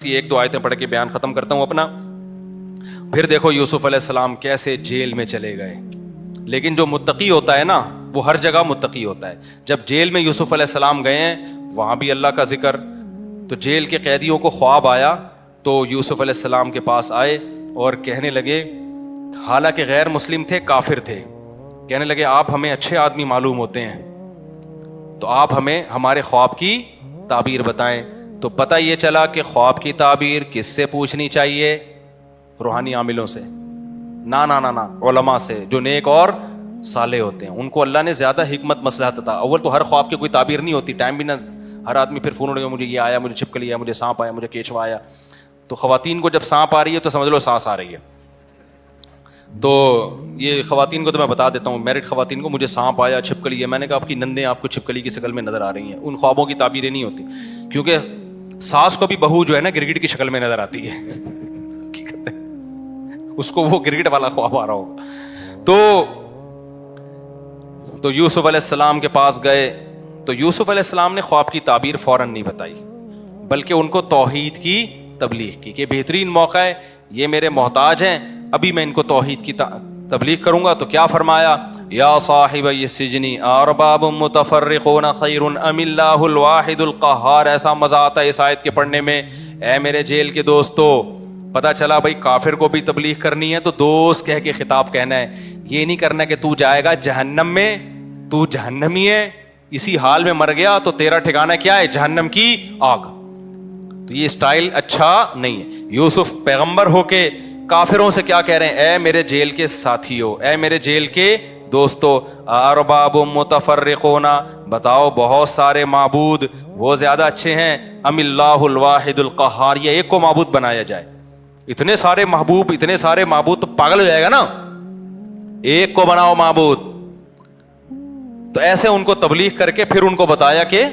ایک دو آیتیں پڑھ کے بیان ختم کرتا ہوں اپنا. پھر دیکھو یوسف علیہ السلام کیسے جیل میں چلے گئے. لیکن جو متقی ہوتا ہے نا وہ ہر جگہ متقی ہوتا ہے. جب جیل میں یوسف علیہ السلام گئے ہیں وہاں بھی اللہ کا ذکر. تو جیل کے قیدیوں کو خواب آیا تو یوسف علیہ السلام کے پاس آئے اور کہنے لگے, حالانکہ غیر مسلم تھے, کافر تھے, کہنے لگے آپ ہمیں اچھے آدمی معلوم ہوتے ہیں تو آپ ہمیں ہمارے خواب کی تعبیر بتائیں. تو پتہ یہ چلا کہ خواب کی تعبیر کس سے پوچھنی چاہیے؟ روحانی عاملوں سے, نا علماء سے جو نیک اور صالح ہوتے ہیں. ان کو اللہ نے زیادہ حکمت مصلحت عطا. اول تو ہر خواب کی کوئی تعبیر نہیں ہوتی, ٹائم بھی نہ, ہر آدمی پھر فون اٹھا مجھے یہ آیا, مجھے چھپکلی آیا, مجھے سانپ آیا, مجھے کیچوا آیا. تو خواتین کو جب سانپ آ رہی ہے تو سمجھ لو سانس آ رہی ہے. تو یہ خواتین کو تو میں بتا دیتا ہوں, میرڈ خواتین کو, مجھے سانپ آیا, چھپکلی ہے. میں نے کہا آپ کی نندیں آپ کو چھپکلی کی شکل میں نظر آ رہی ہیں. ان خوابوں کی تعبیریں نہیں ہوتی, کیونکہ ساس کو بھی بہو جو ہے نا گرگٹ کی شکل میں نظر آتی ہے, اس کو وہ گرگٹ والا خواب آ رہا ہوگا. تو یوسف علیہ السلام کے پاس گئے تو یوسف علیہ السلام نے خواب کی تعبیر فوراً نہیں بتائی, بلکہ ان کو توحید کی تبلیغ کی کہ بہترین موقع ہے, یہ میرے محتاج ہیں, ابھی میں ان کو توحید کی تبلیغ کروں گا. تو کیا فرمایا, یا صاحب السجن ارباب متفرقون خیر ام اللہ الواحد القہار. ایسا مزہ آتا ہے اس آیت کے پڑھنے میں. اے میرے جیل کے دوستو, پتا چلا بھائی کافر کو بھی تبلیغ کرنی ہے تو دوست کہہ کے خطاب کہنا ہے. یہ نہیں کرنا کہ تو جائے گا جہنم میں, تو جہنمی ہے, اسی حال میں مر گیا تو تیرا ٹھکانہ کیا ہے, جہنم کی آگ. تو یہ اسٹائل اچھا نہیں ہے. یوسف پیغمبر ہو کے کافروں سے کیا کہہ رہے ہیں, اے میرے جیل کے ساتھیو, اے میرے جیل کے دوستو, ارباب متفرقون, بتاؤ بہت سارے معبود وہ زیادہ اچھے ہیں, ام اللہ الواحد القہار, یہ ایک کو معبود بنایا جائے. اتنے سارے محبوب, اتنے سارے معبود تو پاگل ہو جائے گا نا, ایک کو بناؤ معبود. تو ایسے ان کو تبلیغ کر کے پھر ان کو بتایا کہ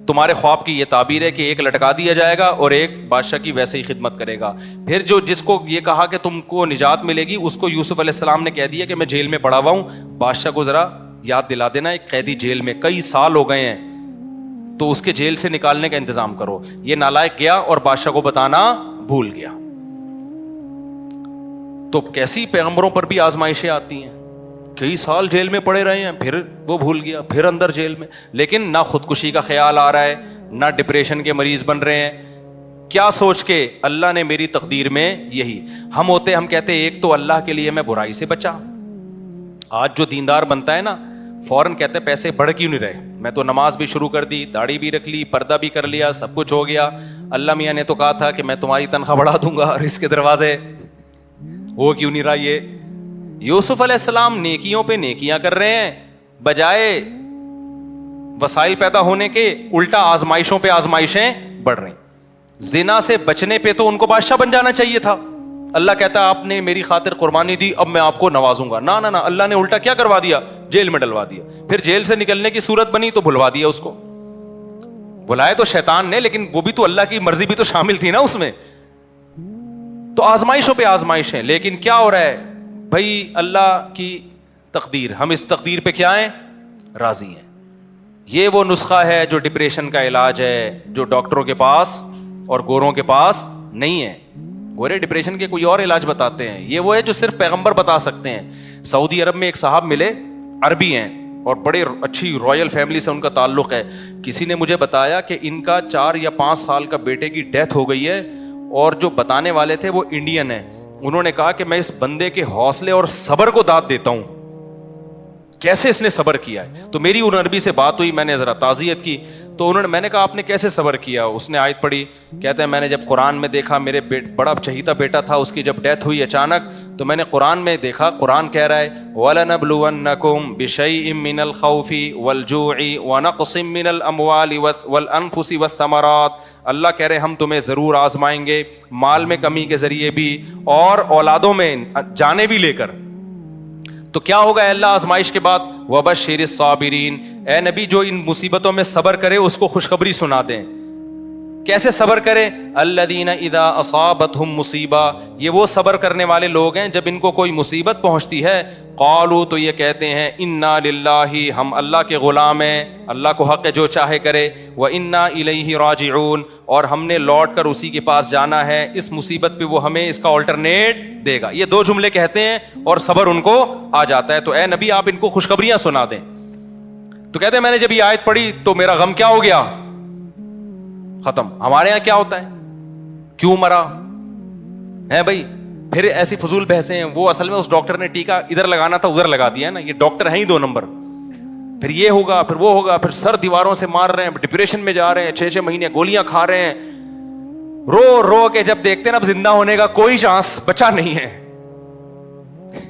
تمہارے خواب کی یہ تعبیر ہے کہ ایک لٹکا دیا جائے گا اور ایک بادشاہ کی ویسے ہی خدمت کرے گا. پھر جس کو یہ کہا کہ تم کو نجات ملے گی, اس کو یوسف علیہ السلام نے کہہ دیا کہ میں جیل میں پڑا ہوا ہوں, بادشاہ کو ذرا یاد دلا دینا, ایک قیدی جیل میں کئی سال ہو گئے ہیں تو اس کے جیل سے نکالنے کا انتظام کرو. یہ نالائق گیا اور بادشاہ کو بتانا بھول گیا. تو کیسی پیغمبروں پر بھی آزمائشیں آتی ہیں, کئی سال جیل میں پڑے رہے ہیں, پھر وہ بھول گیا, پھر اندر جیل میں, لیکن نہ خودکشی کا خیال آ رہا ہے, نہ ڈپریشن کے مریض بن رہے ہیں. کیا سوچ کے, اللہ نے میری تقدیر میں یہی. ہم ہوتے, ہم کہتے ایک تو اللہ کے لیے میں برائی سے بچا. آج جو دیندار بنتا ہے نا فوراً کہتے پیسے بڑھ کیوں نہیں رہے, میں تو نماز بھی شروع کر دی, داڑھی بھی رکھ لی, پردہ بھی کر لیا, سب کچھ ہو گیا, اللہ میاں نے تو کہا تھا کہ میں تمہاری تنخواہ بڑھا دوں گا, اور اس کے دروازے ہو کیوں نہیں رہا. یہ یوسف علیہ السلام نیکیوں پہ نیکیاں کر رہے ہیں, بجائے وسائل پیدا ہونے کے الٹا آزمائشوں پہ آزمائشیں بڑھ رہی. زنا سے بچنے پہ تو ان کو بادشاہ بن جانا چاہیے تھا. اللہ کہتا ہے آپ نے میری خاطر قربانی دی, اب میں آپ کو نوازوں گا. نہ اللہ نے الٹا کیا کروا دیا, جیل میں ڈلوا دیا. پھر جیل سے نکلنے کی صورت بنی تو بھلوا دیا اس کو. بلائے تو شیطان نے, لیکن وہ بھی تو اللہ کی مرضی بھی تو شامل تھی نا اس میں. تو آزمائشوں پہ آزمائش ہے. لیکن کیا ہو رہا ہے بھائی, اللہ کی تقدیر, ہم اس تقدیر پہ کیا ہیں, راضی ہیں. یہ وہ نسخہ ہے جو ڈپریشن کا علاج ہے, جو ڈاکٹروں کے پاس اور گوروں کے پاس نہیں ہے. گورے ڈپریشن کے کوئی اور علاج بتاتے ہیں, یہ وہ ہے جو صرف پیغمبر بتا سکتے ہیں. سعودی عرب میں ایک صاحب ملے, عربی ہیں اور بڑے اچھی رائل فیملی سے ان کا تعلق ہے. کسی نے مجھے بتایا کہ ان کا 4 یا 5 سال کا بیٹے کی ڈیتھ ہو گئی ہے, اور جو بتانے والے تھے وہ انڈین ہیں. انہوں نے کہا کہ میں اس بندے کے حوصلے اور صبر کو داد دیتا ہوں, کیسے اس نے صبر کیا ہے. تو میری ان عربی سے بات ہوئی, میں نے ذرا تعزیت کی. تو میں نے کہا آپ نے کیسے صبر کیا. اس نے آیت پڑھی, کہتے ہیں میں نے جب قرآن میں دیکھا, میرے بڑا چہیتا بیٹا تھا, اس کی جب ڈیتھ ہوئی اچانک, تو میں نے قرآن میں دیکھا, قرآن کہہ رہا ہے وَلَنَبْلُوَنَّكُمْ بِشَيْءٍ مِّنَ الْخَوْفِ وَالْجُوعِ وَنَقْصٍ مِّنَ الْأَمْوَالِ وَالْأَنفُسِ وَالثَّمَرَاتِ. اللہ کہہ رہے ہم تمہیں ضرور آزمائیں گے, مال میں کمی کے ذریعے بھی اور اولادوں میں جانیں بھی لے کر. تو کیا ہوگا اللہ آزمائش کے بعد, وَبَشِّرِ الصَّابِرِينَ, اے نبی جو ان مصیبتوں میں صبر کرے اس کو خوشخبری سنا دیں. کیسے صبر کرے؟ الذین اذا اصابتہم مصیبہ، یہ وہ صبر کرنے والے لوگ ہیں جب ان کو کوئی مصیبت پہنچتی ہے، قالوا، تو یہ کہتے ہیں، انا للہ، ہم اللہ کے غلام ہیں، اللہ کو حق ہے جو چاہے کرے، وانا الیہ راجعون، اور ہم نے لوٹ کر اسی کے پاس جانا ہے، اس مصیبت پہ وہ ہمیں اس کا آلٹرنیٹ دے گا۔ یہ دو جملے کہتے ہیں اور صبر ان کو آ جاتا ہے۔ تو اے نبی آپ ان کو خوشخبریاں سنا دیں۔ تو کہتے ہیں میں نے جب یہ آیت پڑھی تو میرا غم کیا ہو گیا؟ ختم۔ ہمارے یہاں کیا ہوتا ہے؟ کیوں مرا ہے بھائی؟ پھر ایسی فضول بحثیں ہیں، وہ اصل میں اس ڈاکٹر نے ٹیکا ادھر لگانا تھا ادھر لگا دیا ہے نا، یہ ڈاکٹر ہیں ہی 2 نمبر۔ پھر یہ ہوگا، پھر وہ ہوگا، پھر سر دیواروں سے مار رہے ہیں، ڈپریشن میں جا رہے ہیں، 6 مہینے گولیاں کھا رہے ہیں، رو رو کے جب دیکھتے ہیں نا اب زندہ ہونے کا کوئی چانس بچا نہیں ہے۔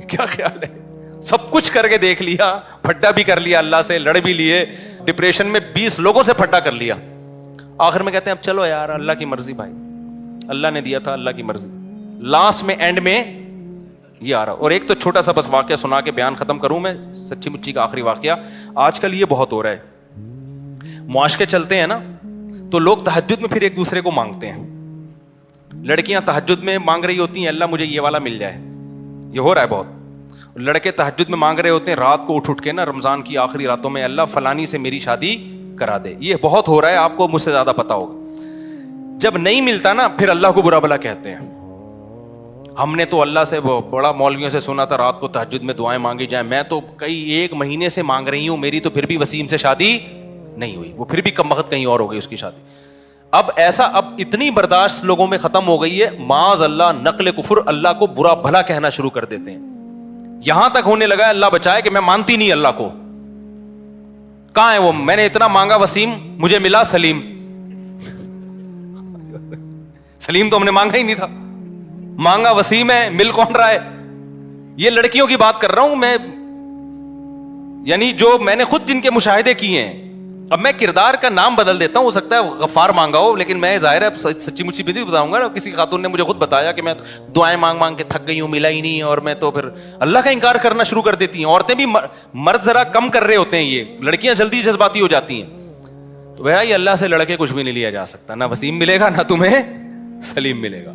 کیا خیال ہے؟ سب کچھ کر کے دیکھ لیا، پھڈا بھی کر لیا، اللہ سے لڑ بھی لیے، ڈپریشن میں 20 لوگوں سے پھڈا کر لیا، آخر میں کہتے ہیں اب چلو یار اللہ کی مرضی، بھائی اللہ نے دیا تھا، اللہ کی مرضی۔ لاسٹ میں اینڈ میں یہ آ رہا۔ اور ایک تو چھوٹا سا بس واقعہ سنا کے بیان ختم کروں میں، سچی مچی کا آخری واقعہ۔ آج کل یہ بہت ہو رہا ہے، معاشقے چلتے ہیں نا تو لوگ تہجد میں پھر ایک دوسرے کو مانگتے ہیں۔ لڑکیاں تہجد میں مانگ رہی ہوتی ہیں اللہ مجھے یہ والا مل جائے، یہ ہو رہا ہے بہت۔ لڑکے تہجد میں مانگ رہے ہوتے ہیں رات کو اٹھ کے نا، رمضان کی آخری راتوں میں، اللہ فلانی سے میری شادی کرا دے۔ یہ بہت ہو رہا ہے، آپ کو مجھ سے زیادہ پتا ہوگا۔ جب نہیں ملتا نا پھر اللہ کو برا بھلا کہتے ہیں۔ ہم نے تو اللہ سے بڑا مولویوں سے سنا تھا رات کو تہجد میں دعائیں مانگی جائیں، میں تو کئی 1 مہینے سے مانگ رہی ہوں، میری تو پھر بھی وسیم سے شادی نہیں ہوئی، وہ پھر بھی کم وقت کہیں اور ہو گئی اس کی شادی۔ اب ایسا، اب اتنی برداشت لوگوں میں ختم ہو گئی ہے، معاذ اللہ نقل کفر، اللہ کو برا بھلا کہنا شروع کر دیتے ہیں۔ یہاں تک ہونے لگا ہے اللہ بچائے کہ میں مانتی نہیں اللہ کو۔ کہاں ہے وہ؟ میں نے اتنا مانگا وسیم، مجھے ملا سلیم۔ سلیم تو ہم نے مانگا ہی نہیں تھا، مانگا وسیم ہے، مل کون رہا ہے؟ یہ لڑکیوں کی بات کر رہا ہوں میں، یعنی جو میں نے خود جن کے مشاہدے کیے ہیں۔ اب میں کردار کا نام بدل دیتا ہوں، ہو سکتا ہے غفار مانگا ہو، لیکن میں ظاہر ہے سچی مچی بھی بتاؤں گا نا۔ کسی خاتون نے مجھے خود بتایا کہ میں دعائیں مانگ مانگ کے تھک گئی ہوں، ملا ہی نہیں، اور میں تو پھر اللہ کا انکار کرنا شروع کر دیتی ہیں۔ عورتیں بھی، مرد ذرا کم کر رہے ہوتے ہیں، یہ لڑکیاں جلدی جذباتی ہو جاتی ہیں۔ تو بھائی اللہ سے لڑ کے کچھ بھی نہیں لیا جا سکتا، نہ وسیم ملے گا نہ تمہیں سلیم ملے گا۔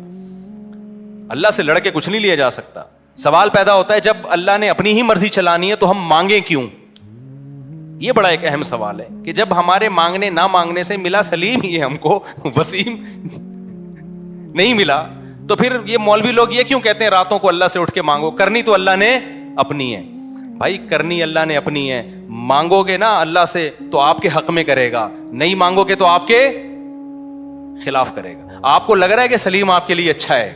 اللہ سے لڑ کے کچھ نہیں لیا جا سکتا۔ سوال پیدا ہوتا ہے جب اللہ نے اپنی ہی مرضی چلانی ہے تو ہم مانگیں کیوں؟ یہ بڑا ایک اہم سوال ہے کہ جب ہمارے مانگنے نہ مانگنے سے ملا سلیم ہی ہے، ہم کو وسیم نہیں ملا، تو پھر یہ مولوی لوگ یہ کیوں کہتے ہیں راتوں کو اللہ سے اٹھ کے مانگو؟ کرنی تو اللہ نے اپنی ہے بھائی، کرنی اللہ نے اپنی ہے۔ مانگو گے نا اللہ سے تو آپ کے حق میں کرے گا، نہیں مانگو گے تو آپ کے خلاف کرے گا۔ آپ کو لگ رہا ہے کہ سلیم آپ کے لیے اچھا ہے،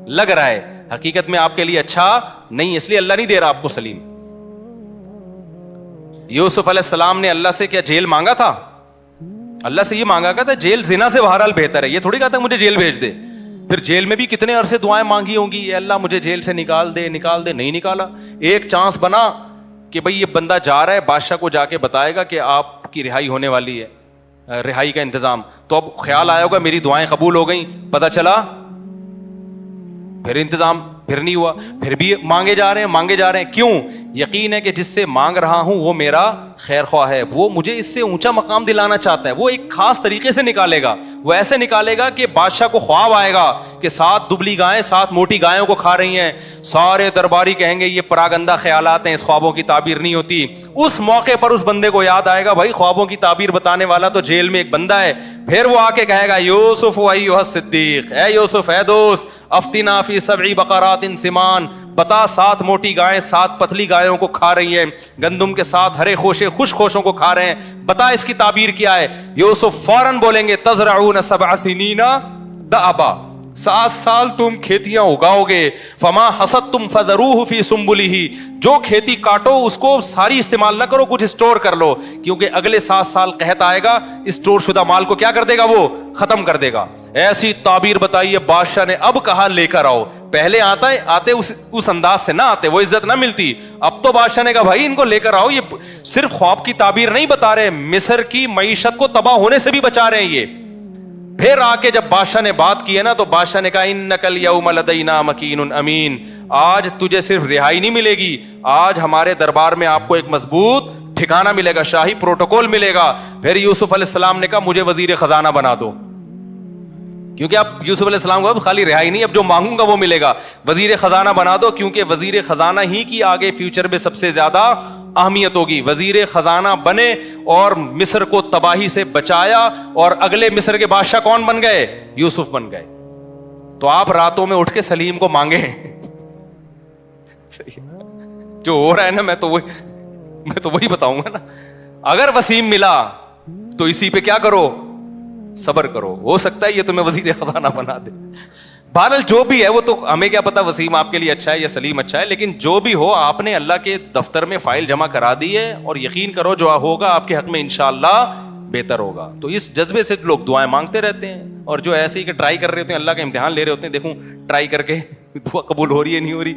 لگ رہا ہے، حقیقت میں آپ کے لیے اچھا نہیں، اس لیے اللہ نہیں دے رہا آپ کو سلیم۔ یوسف علیہ السلام نے اللہ سے کیا جیل مانگا تھا؟ اللہ سے یہ مانگا تھا جیل زنا سے بہرحال بہتر ہے، یہ تھوڑی کہا تھا مجھے جیل بھیج دے۔ پھر جیل میں بھی کتنے عرصے دعائیں مانگی ہوں گی، اے اللہ مجھے جیل سے نکال دے، نکال دے، نہیں نکالا۔ ایک چانس بنا کہ بھئی یہ بندہ جا رہا ہے، بادشاہ کو جا کے بتائے گا کہ آپ کی رہائی ہونے والی ہے، رہائی کا انتظام، تو اب خیال آیا ہوگا میری دعائیں قبول ہو گئیں، پتہ چلا پھر انتظام پھر نہیں ہوا، پھر بھی مانگے جا رہے ہیں، مانگے جا رہے ہیں۔ کیوں؟ یقین ہے کہ جس سے مانگ رہا ہوں وہ میرا خیر خواہ ہے، وہ مجھے اس سے اونچا مقام دلانا چاہتا ہے، وہ ایک خاص طریقے سے نکالے گا، وہ ایسے نکالے گا کہ بادشاہ کو خواب آئے گا کہ 7 دبلی گائیں 7 موٹی گایوں کو کھا رہی ہیں، سارے درباری کہیں گے یہ پراگندہ خیالات ہیں، اس خوابوں کی تعبیر نہیں ہوتی۔ اس موقع پر اس بندے کو یاد آئے گا بھائی خوابوں کی تعبیر بتانے والا تو جیل میں ایک بندہ ہے، پھر وہ آ کے کہے گا یوسف ایھا الصدیق، اے یوسف اے دوست، افتنا فی 7 بقرات سمان، بتا 7 موٹی گائیں 7 پتلی گایوں کو کھا رہی ہیں، گندم کے 7 ہرے خوشے خوش خوشوں کو کھا رہے ہیں، بتا اس کی تعبیر کیا ہے؟ یوسف فوراً بولیں گے تزرعون 7 سنین دأبا، 7 سال تم کھیتیاں اگاؤ گے، فما حصدتم فذروہ فی سنبلہ، جو کھیتی کاٹو اس کو ساری استعمال نہ کرو، کچھ اسٹور کر لو، کیونکہ اگلے 7 سال قحط آئے گا، اسٹور شدہ مال کو کیا کر دے گا؟ وہ ختم کر دے گا۔ ایسی تعبیر بتائیے بادشاہ نے، اب کہا لے کر آؤ، پہلے آتے اس انداز سے نہ آتے، وہ عزت نہ ملتی، اب تو بادشاہ نے کہا بھائی ان کو لے کر آؤ، یہ صرف خواب کی تعبیر نہیں بتا رہے، مصر کی معیشت کو تباہ ہونے سے بھی بچا رہے ہیں یہ۔ پھر آ کے جب بادشاہ نے بات کی ہے نا تو بادشاہ نے کہا انک الیوم لدینا مکین امین، آج تجھے صرف رہائی نہیں ملے گی، آج ہمارے دربار میں آپ کو ایک مضبوط ٹھکانہ ملے گا، شاہی پروٹوکول ملے گا۔ پھر یوسف علیہ السلام نے کہا مجھے وزیر خزانہ بنا دو، کیونکہ اب یوسف علیہ السلام کو اب خالی رہائی نہیں, اب جو مانگوں گا وہ ملے گا. وزیر خزانہ بنا دو, کیونکہ وزیر خزانہ ہی کی آگے فیوچر میں سب سے زیادہ اہمیت ہوگی. وزیر خزانہ بنے اور مصر کو تباہی سے بچایا, اور اگلے مصر کے بادشاہ کون بن گئے؟ یوسف بن گئے. تو آپ راتوں میں اٹھ کے سلیم کو مانگے. جو ہو رہا ہے نا, میں تو وہی بتاؤں گا نا. اگر وسیم ملا تو اسی پہ کیا کرو؟ صبر کرو. ہو سکتا ہے یہ تمہیں وزیر خزانہ بنا دے. بہرحال جو بھی ہے وہ تو ہمیں کیا پتا وسیم آپ کے لیے اچھا ہے یا سلیم اچھا ہے, لیکن جو بھی ہو آپ نے اللہ کے دفتر میں فائل جمع کرا دی ہے, اور یقین کرو جو ہوگا آپ کے حق میں انشاءاللہ بہتر ہوگا. تو اس جذبے سے لوگ دعائیں مانگتے رہتے ہیں, اور جو ایسے ہی کہ ٹرائی کر رہے ہوتے ہیں, اللہ کا امتحان لے رہے ہوتے ہیں, دیکھوں ٹرائی کر کے دعا قبول ہو رہی ہے نہیں ہو رہی,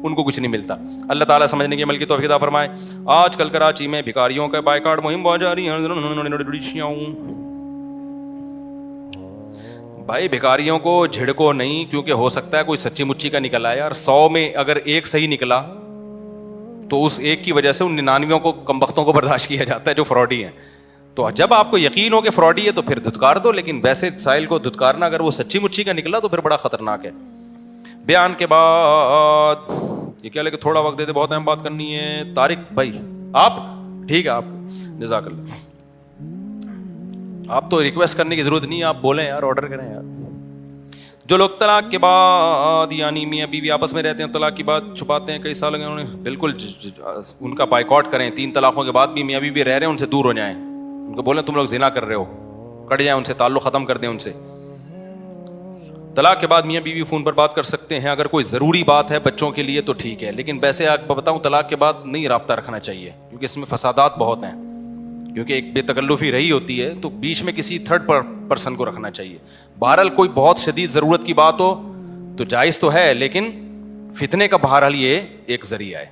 ان کو کچھ نہیں ملتا. اللہ تعالیٰ سمجھنے کے عمل کی توفیق عطا فرمائے. آج کل کراچی میں بھکاریوں کا بائیکاٹ مہم بہت جاری ہے. بھائی بھکاریوں کو جھڑکو نہیں, کیونکہ ہو سکتا ہے کوئی سچی مچی کا نکل آیا, اور 100 میں اگر ایک صحیح نکلا تو اس ایک کی وجہ سے ان 99 کو کمبختوں کو برداشت کیا جاتا ہے جو فراڈی ہیں. تو جب آپ کو یقین ہو کہ فراڈی ہے تو پھر دھتکار دو, لیکن ویسے سائل کو دھتکارنا اگر وہ سچی مچی کا نکلا تو پھر بڑا خطرناک ہے. بیان کے بعد یہ کیا لے کہ تھوڑا وقت دیتے, بہت اہم بات کرنی ہے. طارق بھائی آپ ٹھیک ہے, آپ جزاک اللہ. آپ تو ریکویسٹ کرنے کی ضرورت نہیں ہے, آپ بولیں یار, آرڈر کریں یار. جو لوگ طلاق کے بعد یعنی میاں بیوی آپس میں رہتے ہیں, طلاق کی بات چھپاتے ہیں, کئی سال ہو گئے انہوں نے, بالکل ان کا بائیکاٹ کریں. 3 طلاقوں کے بعد بھی میاں بیوی رہ رہے ہیں, ان سے دور ہو جائیں. ان کو بولیں تم لوگ زنا کر رہے ہو, کٹ جائیں ان سے, تعلق ختم کر دیں ان سے. طلاق کے بعد میاں بیوی فون پر بات کر سکتے ہیں, اگر کوئی ضروری بات ہے بچوں کے لیے تو ٹھیک ہے, لیکن ویسے آپ کو بتاؤں طلاق کے بعد نہیں رابطہ رکھنا چاہیے, کیونکہ اس میں فسادات بہت ہیں. کیونکہ ایک بے تکلفی رہی ہوتی ہے, تو بیچ میں کسی تھرڈ پرسن کو رکھنا چاہیے. بہرحال کوئی بہت شدید ضرورت کی بات ہو تو جائز تو ہے, لیکن فتنے کا بہرحال یہ ایک ذریعہ ہے.